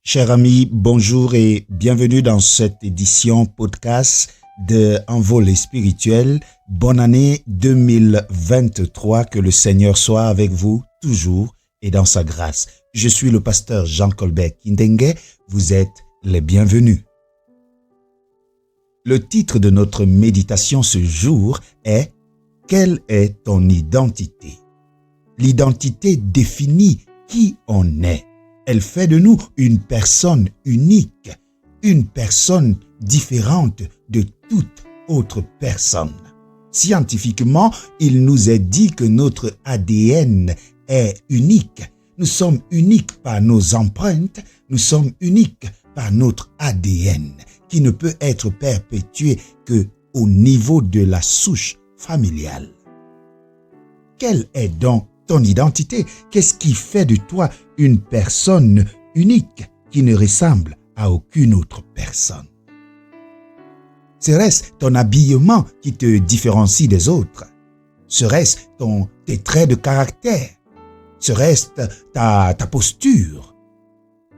Chers amis, bonjour et bienvenue dans cette édition podcast de Envolée spirituel. Bonne année 2023, que le Seigneur soit avec vous toujours et dans sa grâce. Je suis le pasteur Jean Colbert Kindengue, vous êtes les bienvenus. Le titre de notre méditation ce jour est « Quelle est ton identité ?» L'identité définit qui on est. Elle fait de nous une personne unique, une personne différente de toute autre personne. Scientifiquement, il nous est dit que notre ADN est unique. Nous sommes uniques par nos empreintes, nous sommes uniques par notre ADN, qui ne peut être perpétué que au niveau de la souche familiale. Quelle est donc ton identité? Qu'est-ce qui fait de toi une personne unique qui ne ressemble à aucune autre personne? Serait-ce ton habillement qui te différencie des autres? Serait-ce tes traits de caractère? Serait-ce ta posture?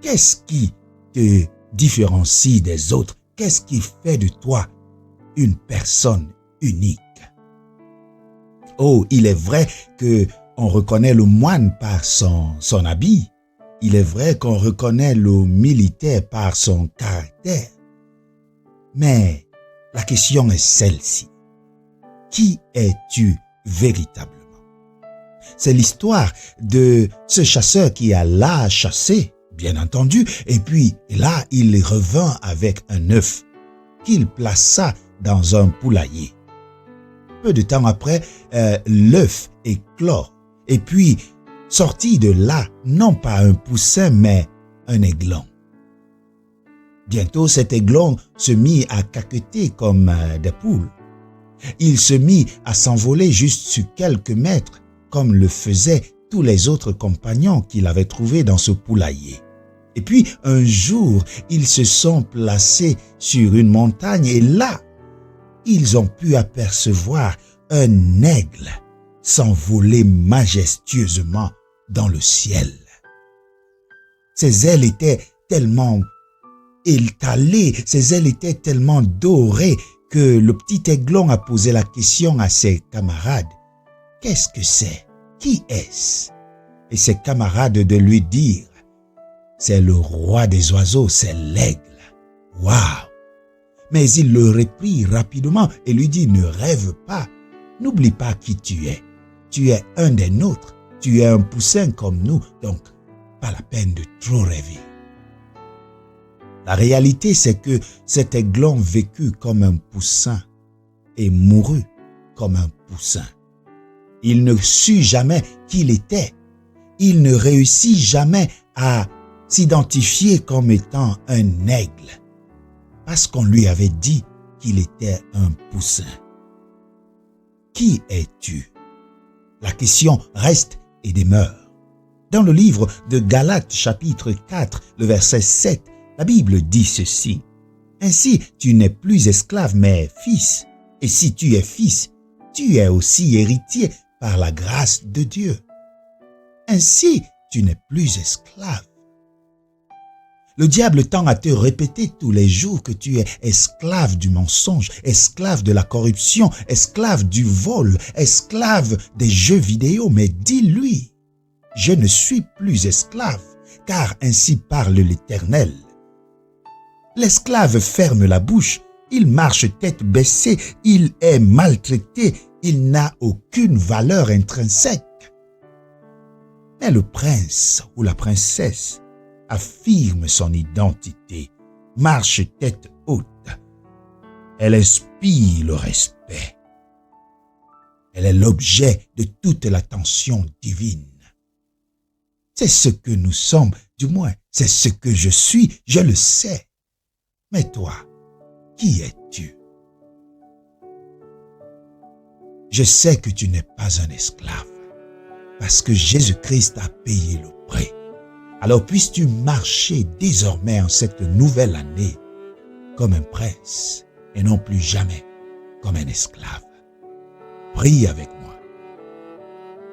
Qu'est-ce qui te différencie des autres? Qu'est-ce qui fait de toi une personne unique? Oh, il est vrai que on reconnaît le moine par son habit. Il est vrai qu'on reconnaît le militaire par son caractère. Mais la question est celle-ci. Qui es-tu véritablement? C'est l'histoire de ce chasseur qui alla chasser, bien entendu, et puis là, il revint avec un œuf qu'il plaça dans un poulailler. Peu de temps après, l'œuf éclore. Et puis, sortit de là, non pas un poussin, mais un aiglon. Bientôt, cet aiglon se mit à caqueter comme des poules. Il se mit à s'envoler juste sur quelques mètres, comme le faisaient tous les autres compagnons qu'il avait trouvés dans ce poulailler. Et puis, un jour, ils se sont placés sur une montagne et là, ils ont pu apercevoir un aigle s'envoler majestueusement dans le ciel. Ses ailes étaient tellement étalées, ses ailes étaient tellement dorées que le petit aiglon a posé la question à ses camarades. « Qu'est-ce que c'est? Qui est-ce » Et ses camarades de lui dire « C'est le roi des oiseaux, c'est l'aigle. » Waouh! Mais il le reprit rapidement et lui dit « Ne rêve pas, n'oublie pas qui tu es. Tu es un des nôtres, tu es un poussin comme nous, donc pas la peine de trop rêver. » La réalité, c'est que cet aiglon vécut comme un poussin et mourut comme un poussin. Il ne sut jamais qui il était. Il ne réussit jamais à s'identifier comme étant un aigle, parce qu'on lui avait dit qu'il était un poussin. Qui es-tu? La question reste et demeure. Dans le livre de Galates chapitre 4, le verset 7, la Bible dit ceci. « Ainsi, tu n'es plus esclave, mais fils. Et si tu es fils, tu es aussi héritier par la grâce de Dieu. Ainsi, tu n'es plus esclave. » Le diable tend à te répéter tous les jours que tu es esclave du mensonge, esclave de la corruption, esclave du vol, esclave des jeux vidéo. Mais dis-lui, je ne suis plus esclave, car ainsi parle l'Éternel. L'esclave ferme la bouche, il marche tête baissée, il est maltraité, il n'a aucune valeur intrinsèque. Mais le prince ou la princesse affirme son identité, marche tête haute. Elle inspire le respect. Elle est l'objet de toute l'attention divine. C'est ce que nous sommes, du moins, c'est ce que je suis, je le sais. Mais toi, qui es-tu? Je sais que tu n'es pas un esclave, parce que Jésus-Christ a payé le prix. Alors puisses-tu marcher désormais en cette nouvelle année comme un prince et non plus jamais comme un esclave. Prie avec moi.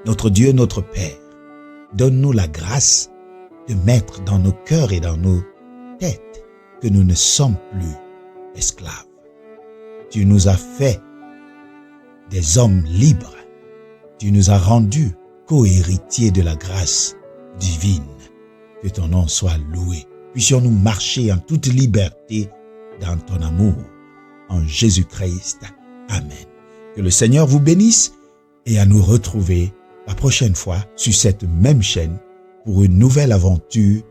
Notre Dieu, notre Père, donne-nous la grâce de mettre dans nos cœurs et dans nos tête que nous ne sommes plus esclaves. Tu nous as fait des hommes libres. Tu nous as rendus co-héritiers de la grâce divine. Que ton nom soit loué. Puissions-nous marcher en toute liberté dans ton amour. En Jésus-Christ. Amen. Que le Seigneur vous bénisse et à nous retrouver la prochaine fois sur cette même chaîne pour une nouvelle aventure,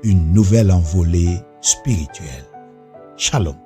une nouvelle envolée spirituelle. Shalom.